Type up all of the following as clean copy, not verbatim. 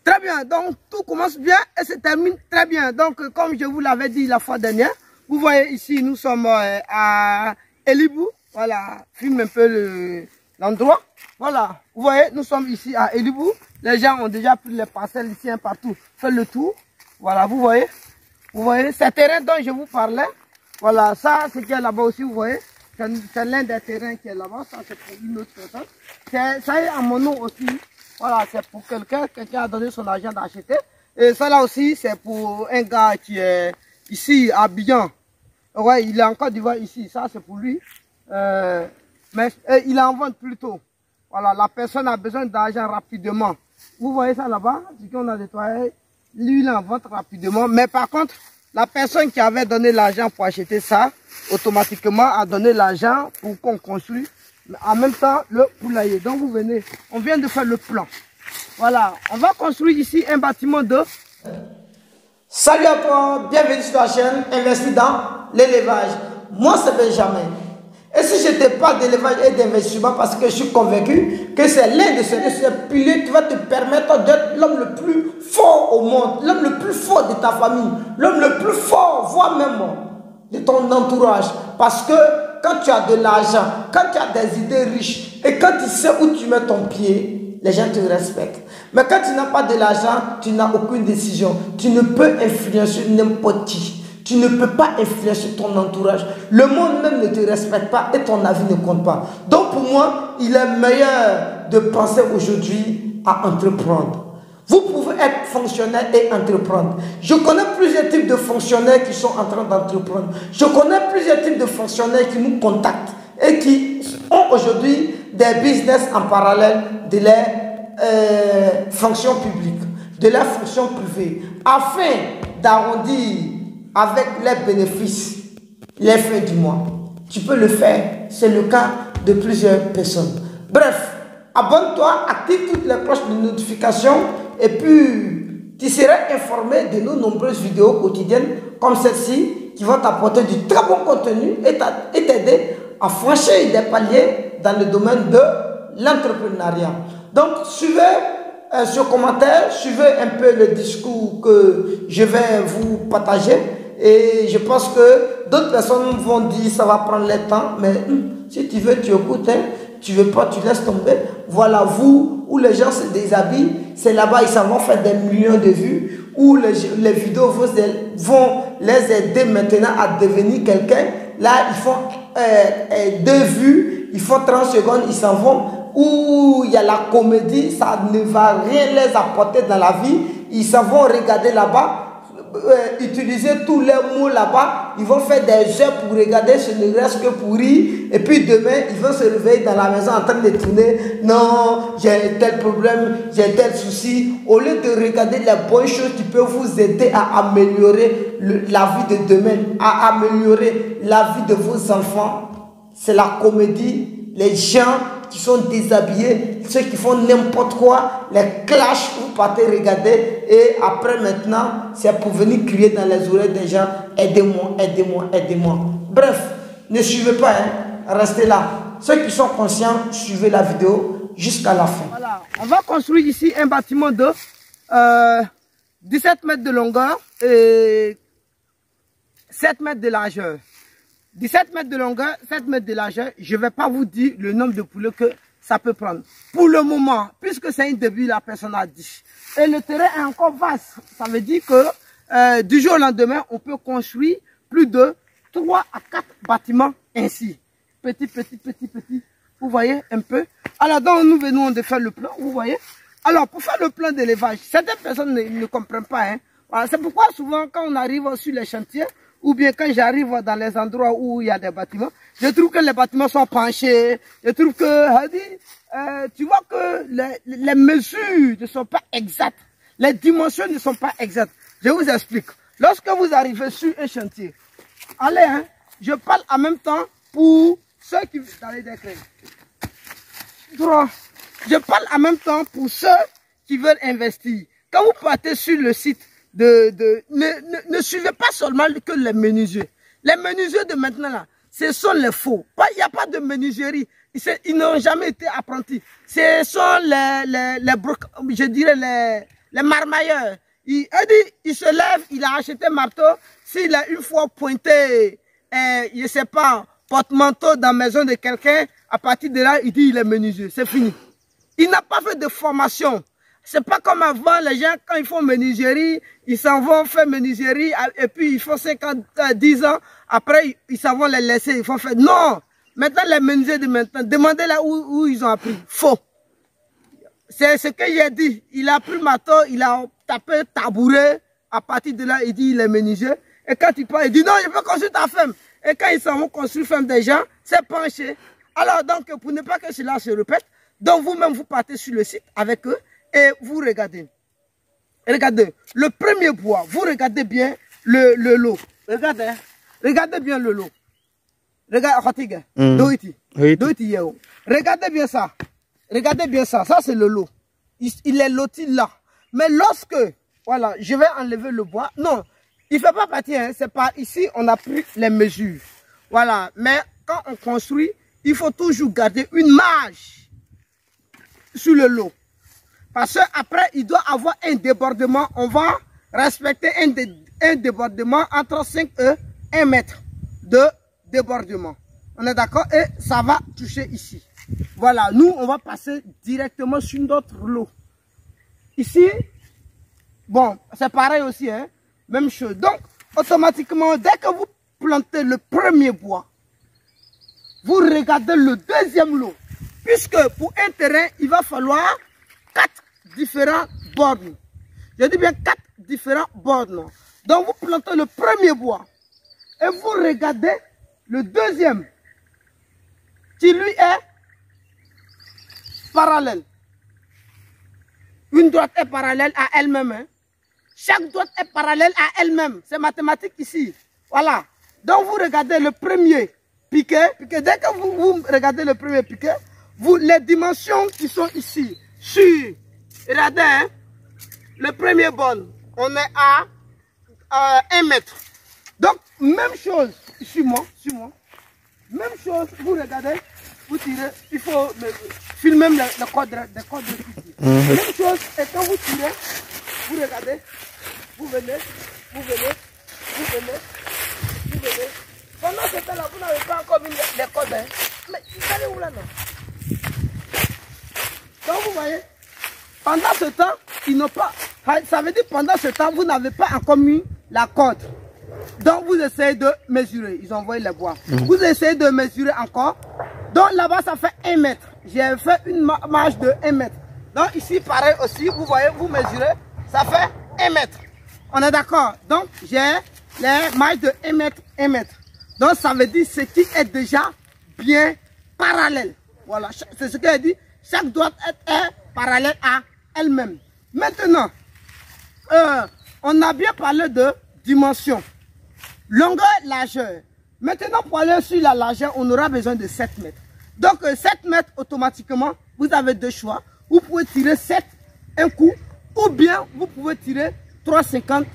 Très bien, donc tout commence bien et se termine très bien. Donc comme je vous l'avais dit la fois dernière, vous voyez ici nous sommes à Elibou. Voilà, filme un peu l'endroit. Voilà, vous voyez, nous sommes ici à Elibou. Les gens ont déjà pris les parcelles ici un partout, fait le tour. Voilà, vous voyez, ces terrains dont je vous parlais. Voilà, ça, c'est qui est là-bas aussi, vous voyez. C'est l'un des terrains qui est là-bas. Ça, c'est pour une autre personne. Ça est à mon nom aussi. Voilà, c'est pour quelqu'un a donné son argent d'acheter. Et ça là aussi, c'est pour un gars qui est ici à Abidjan. Ouais, il est encore d'Ivoire ici. Ça, c'est pour lui. Mais il en vente plutôt. Voilà, la personne a besoin d'argent rapidement. Vous voyez ça là-bas, ce qu'on a nettoyé. Lui, il en vente rapidement. Mais par contre, la personne qui avait donné l'argent pour acheter ça, automatiquement a donné l'argent pour qu'on construise en même temps le poulailler. Donc vous venez, on vient de faire le plan. Voilà, on va construire ici un bâtiment de... Salut à toi, bienvenue sur la chaîne Investir dans l'élevage. Moi c'est Benjamin. Et si je te parle d'élevage et d'investissement, parce que je suis convaincu que c'est l'un de ces piliers qui va te permettre d'être l'homme le plus fort au monde, l'homme le plus fort de ta famille, l'homme le plus fort, voire même de ton entourage. Parce que quand tu as de l'argent, quand tu as des idées riches et quand tu sais où tu mets ton pied, les gens te respectent. Mais quand tu n'as pas de l'argent, tu n'as aucune décision. Tu ne peux influencer n'importe qui. Tu ne peux pas influencer ton entourage. Le monde même ne te respecte pas et ton avis ne compte pas. Donc pour moi, il est meilleur de penser aujourd'hui à entreprendre. Vous pouvez être fonctionnaire et entreprendre. Je connais plusieurs types de fonctionnaires qui sont en train d'entreprendre. Je connais plusieurs types de fonctionnaires qui nous contactent et qui ont aujourd'hui des business en parallèle de leurs fonctions publiques, de leurs fonctions privées, afin d'arrondir avec les bénéfices les fins du mois. Tu peux le faire, c'est le cas de plusieurs personnes. Bref, abonne-toi, active toutes les cloches de notification et puis tu seras informé de nos nombreuses vidéos quotidiennes comme celle-ci qui vont t'apporter du très bon contenu et t'aider à franchir des paliers dans le domaine de l'entrepreneuriat. Donc suivez ce commentaire, suivez un peu le discours que je vais vous partager. Et je pense que d'autres personnes vont dire ça va prendre le temps, mais si tu veux, tu écoutes, hein, tu veux pas, tu laisses tomber. Voilà, vous, où les gens se déshabillent, c'est là-bas, ils s'en vont faire des millions de vues, où les vidéos vont les aider maintenant à devenir quelqu'un. Là, ils font 2 vues, ils font 30 secondes, ils s'en vont. Où il y a la comédie, ça ne va rien les apporter dans la vie. Ils s'en vont regarder là-bas. Utiliser tous les mots là-bas, ils vont faire des heures pour regarder, ce ne reste que pour rire, et puis demain ils vont se réveiller dans la maison en train de tourner, non, j'ai tel problème, j'ai tel souci. Au lieu de regarder les bonnes choses qui peuvent vous aider à améliorer la vie de demain, à améliorer la vie de vos enfants, c'est la comédie, les gens qui sont déshabillés, ceux qui font n'importe quoi, les clashs, vous partez regarder et après maintenant, c'est pour venir crier dans les oreilles des gens, aidez-moi, aidez-moi, aidez-moi. Bref, ne suivez pas, hein, restez là. Ceux qui sont conscients, suivez la vidéo jusqu'à la fin. Voilà, on va construire ici un bâtiment de 17 mètres de longueur et 7 mètres de largeur. 17 mètres de longueur, 7 mètres de largeur, je ne vais pas vous dire le nombre de poulets que ça peut prendre. Pour le moment, puisque c'est un début, la personne a dit. Et le terrain est encore vaste. Ça veut dire que du jour au lendemain, on peut construire plus de 3 à 4 bâtiments ainsi. Petit, petit, petit, petit. Vous voyez un peu. Alors, donc, nous venons de faire le plan, vous voyez. Alors, pour faire le plan d'élevage, certaines personnes ne comprennent pas. Hein. Voilà, c'est pourquoi souvent, quand on arrive sur les chantiers, ou bien quand j'arrive dans les endroits où il y a des bâtiments, je trouve que les bâtiments sont penchés. Je trouve que, tu vois que les mesures ne sont pas exactes. Les dimensions ne sont pas exactes. Je vous explique. Lorsque vous arrivez sur un chantier, allez, hein, je parle en même temps pour ceux qui... Allez, droit. Je parle en même temps pour ceux qui veulent investir. Quand vous partez sur le site, ne suivez pas seulement que les menuisiers. Les menuisiers de maintenant, là, ce sont les faux. Il n'y a pas de menuiserie. Ils n'ont jamais été apprentis. Ce sont je dirais les marmailleurs. Il se lève, il a acheté marteau. S'il a une fois pointé, je ne sais pas, porte-manteau dans la maison de quelqu'un, à partir de là, il dit il est menuisier. C'est fini. Il n'a pas fait de formation. C'est pas comme avant, les gens, quand ils font menuiserie, ils s'en vont faire menuiserie, et puis ils font 50, 10 ans, après ils s'en vont les laisser, ils font faire. Non! Maintenant, les menuisiers de maintenant, demandez là où ils ont appris. Faux. C'est ce que j'ai dit. Il a pris marteau, il a tapé tabouret, à partir de là, il dit il est menuisier. Et quand il parle, il dit non, je peux construire ta femme. Et quand ils s'en vont construire femme des gens, c'est penché. Alors donc, pour ne pas que cela se répète, donc vous-même, vous partez sur le site avec eux et vous regardez. Regardez, le premier bois, vous regardez bien le lot. Regardez, regardez bien le lot. Regardez, regardez bien ça. Regardez bien ça. Ça, c'est le lot. Il est loti là. Mais lorsque, voilà, je vais enlever le bois. Non, il ne fait pas partie. Hein, c'est pas ici, on a pris les mesures. Voilà. Mais quand on construit, il faut toujours garder une marge sur le lot. Parce qu'après, il doit avoir un débordement. On va respecter un débordement entre 5 et 1 mètre de débordement. On est d'accord? Et ça va toucher ici. Voilà, nous, on va passer directement sur notre lot. Ici, bon, c'est pareil aussi, hein? Même chose. Donc, automatiquement, dès que vous plantez le premier bois, vous regardez le deuxième lot. Puisque pour un terrain, il va falloir 4 différents bornes. Je dis bien 4 différents bornes. Donc, vous plantez le premier bois et vous regardez le deuxième qui lui est parallèle. Une droite est parallèle à elle-même. Hein. Chaque droite est parallèle à elle-même. C'est mathématique ici. Voilà. Donc vous regardez le premier piquet. Dès que vous regardez le premier piquet, les dimensions qui sont ici, sur, regardez, hein, le premier bol, on est à 1 mètre. Donc, même chose, suis-moi. Même chose, vous regardez, vous tirez, il faut filmer le cadre. Même chose, et quand vous tirez, vous regardez, vous venez. Pendant ce temps-là, vous n'avez pas encore mis les codes. Hein. Mais vous allez où là, non? Donc vous voyez, pendant ce temps, ils n'ont pas. Ça veut dire pendant ce temps, vous n'avez pas encore mis la corde. Donc vous essayez de mesurer. Ils ont envoyé les bois. Vous essayez de mesurer encore. Donc là-bas, ça fait 1 mètre. J'ai fait une marge de 1 mètre. Donc ici, pareil aussi, vous voyez, vous mesurez, ça fait 1 mètre. On est d'accord? Donc j'ai les marges de 1 mètre, 1 mètre. Donc ça veut dire ce qui est déjà bien parallèle. Voilà, c'est ce qu'elle dit. Chaque droite est parallèle à elle-même. Maintenant, on a bien parlé de dimension. Longueur, largeur. Maintenant, pour aller sur la largeur, on aura besoin de 7 mètres. Donc 7 mètres, automatiquement, vous avez deux choix. Vous pouvez tirer 7 un coup, ou bien vous pouvez tirer 3,50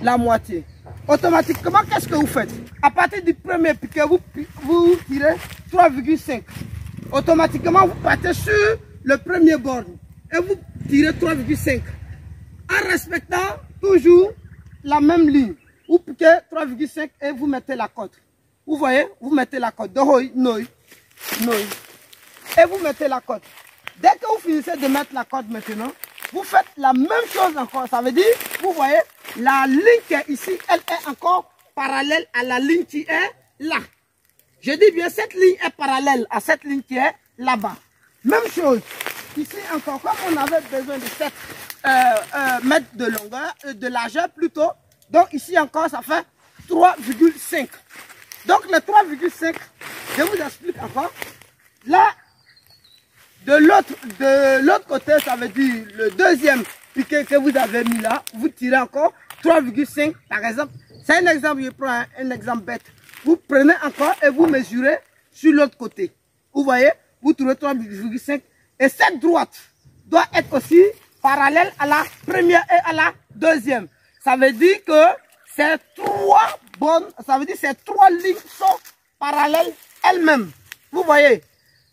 la moitié. Automatiquement, qu'est-ce que vous faites? À partir du premier piquet, vous tirez 3,5. Automatiquement, vous partez sur le premier bord et vous tirez 3,5. En respectant toujours la même ligne. Vous piquez 3,5 et vous mettez la cote. Vous voyez? Vous mettez la cote. Et vous mettez la cote. Dès que vous finissez de mettre la cote maintenant, vous faites la même chose encore. Ça veut dire, vous voyez, la ligne qui est ici, elle est encore parallèle à la ligne qui est là. Je dis bien, cette ligne est parallèle à cette ligne qui est là-bas. Même chose. Ici encore, comme on avait besoin de 7 mètres de longueur, de largeur plutôt. Donc ici encore, ça fait 3,5. Donc le 3,5, je vous explique encore. Là, de l'autre côté, ça veut dire le deuxième piquet que vous avez mis là, vous tirez encore 3,5 par exemple. C'est un exemple, je prends un exemple bête. Vous prenez encore et vous mesurez sur l'autre côté. Vous voyez, vous trouvez 3,5. Et cette droite doit être aussi parallèle à la première et à la deuxième. Ça veut dire que ces 3 bonnes, ça veut dire que ces 3 lignes sont parallèles elles-mêmes. Vous voyez,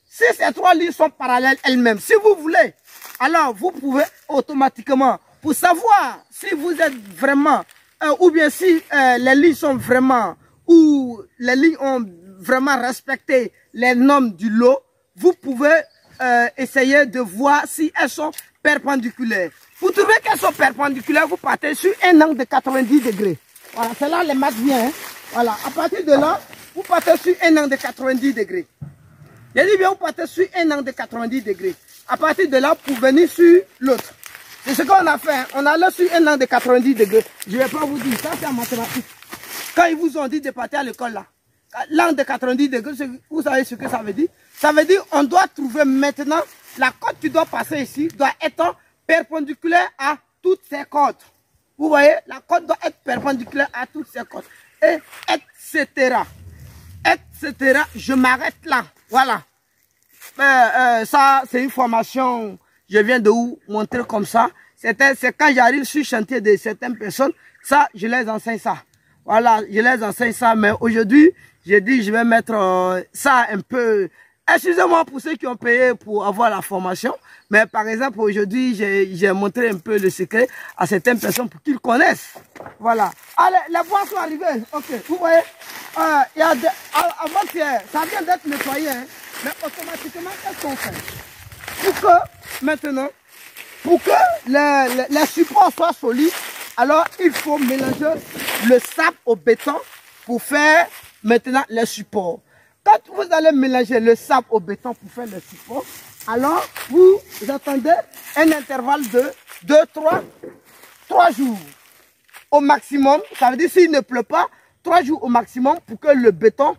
si ces 3 lignes sont parallèles elles-mêmes, si vous voulez, alors vous pouvez automatiquement, pour savoir si vous êtes vraiment, ou bien si les lignes sont vraiment, ou les lignes ont vraiment respecté les normes du lot, vous pouvez essayer de voir si elles sont perpendiculaires. Pour trouver qu'elles sont perpendiculaires, vous partez sur un angle de 90 degrés. Voilà, c'est là les maths viennent. Hein. Voilà, à partir de là, vous partez sur un angle de 90 degrés. J'ai dit bien, vous partez sur un angle de 90 degrés. À partir de là, pour venir sur l'autre. C'est ce qu'on a fait. Hein. On a là sur un angle de 90 degrés. Je ne vais pas vous dire, ça c'est en mathématiques. Quand ils vous ont dit de partir à l'école là, l'angle de 90 degrés, vous savez ce que ça veut dire? Ça veut dire qu'on doit trouver maintenant, la côte qui doit passer ici, doit être perpendiculaire à toutes ces côtes. Vous voyez, la côte doit être perpendiculaire à toutes ces côtes. Et etc. Etc. Je m'arrête là. Voilà. Ça, c'est une formation, je viens de vous montrer comme ça. C'est quand j'arrive sur le chantier de certaines personnes, ça, je les enseigne ça. Voilà, je les enseigne ça, mais aujourd'hui, j'ai dit, je vais mettre ça un peu... Excusez-moi pour ceux qui ont payé pour avoir la formation, mais par exemple, aujourd'hui, j'ai montré un peu le secret à certaines personnes pour qu'ils connaissent. Voilà. Allez, les bois sont arrivés. Ok, vous voyez, il y a avant-hier, ça vient d'être nettoyé, hein, mais automatiquement, qu'est-ce qu'on fait? Pour que, maintenant, pour que les supports soient solides, alors il faut mélanger le sable au béton pour faire maintenant les supports. Quand vous allez mélanger le sable au béton pour faire le support, alors vous attendez un intervalle de 3 jours au maximum. Ça veut dire s'il ne pleut pas, 3 jours au maximum pour que le béton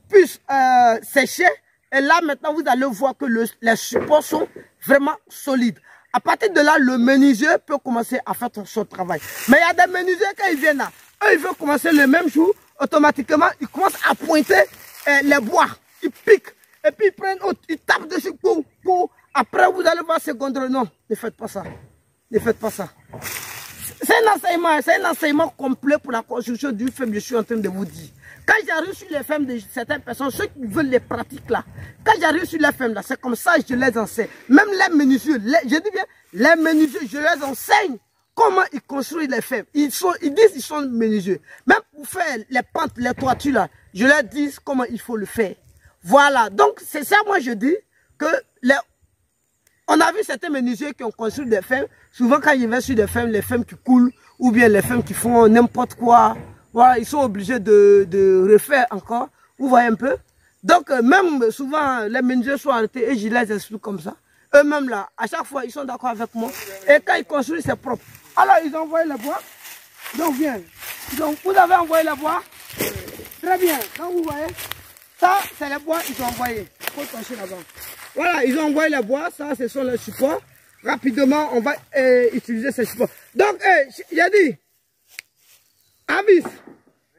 puisse sécher. Et là maintenant vous allez voir que les supports sont vraiment solides. À partir de là, le menuisier peut commencer à faire son travail. Mais il y a des menuisiers quand ils viennent là, eux ils veulent commencer le même jour, automatiquement ils commencent à pointer les bois, ils piquent, et puis ils tapent dessus pour. Après vous allez voir ces gondoles. Non, ne faites pas ça. Ne faites pas ça. C'est un enseignement complet pour la construction d'une ferme, je suis en train de vous dire. Quand j'arrive sur les fermes de certaines personnes, ceux qui veulent les pratiques là, quand j'arrive sur les fermes là, c'est comme ça que je les enseigne. Même les menuisiers, je dis bien, les menuisiers, je les enseigne comment ils construisent les fermes. Ils disent qu'ils sont menuisiers. Même pour faire les pentes, les toitures là, je leur dis comment il faut le faire. Voilà, donc c'est ça moi je dis que on a vu certains menuisiers qui ont construit des fermes. Souvent quand ils viennent sur des fermes, les fermes qui coulent ou bien les fermes qui font n'importe quoi, voilà, ils sont obligés de refaire encore. Vous voyez un peu? Donc même souvent les menuisiers sont arrêtés et je les explique comme ça. Eux-mêmes là, à chaque fois ils sont d'accord avec moi. Et quand ils construisent c'est propre. Alors ils ont envoyé le bois. Donc viens. Donc vous avez envoyé le bois. Très bien. Donc vous voyez, ça c'est les bois qu'ils ont envoyé. Il faut pencher là-bas. Voilà, ils ont envoyé les bois. Ça ce sont les supports. Rapidement on va utiliser ces supports. Donc j'ai dit, Avis,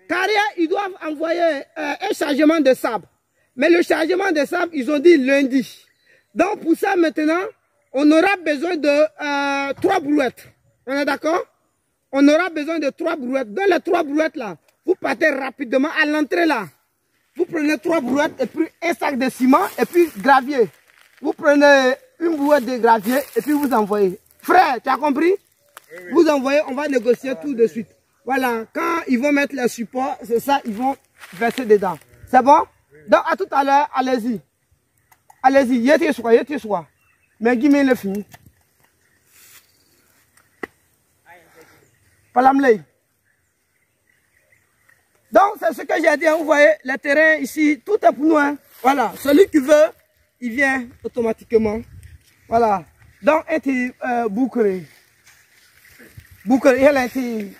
Carrière, ils doivent envoyer un chargement de sable. Mais le chargement de sable, ils ont dit lundi. Donc pour ça maintenant, on aura besoin de 3 brouettes. On est d'accord? On aura besoin de 3 brouettes. Dans les 3 brouettes là, vous partez rapidement à l'entrée là. Vous prenez 3 brouettes et puis un sac de ciment et puis gravier. Vous prenez une brouette de gravier et puis vous envoyez. Frère, tu as compris? Oui. Vous envoyez, on va négocier tout de suite. Voilà, quand ils vont mettre les supports, c'est ça, ils vont verser dedans. C'est bon? Oui. Donc à tout à l'heure, allez-y. Allez-y, yété soir. Mais guimé le fini. Palamley. Donc c'est ce que j'ai dit, vous voyez, le terrain ici, tout est pour nous. Hein. Voilà, celui qui veut, il vient automatiquement. Voilà. Donc, un petit bouclé. Bouclé, il a été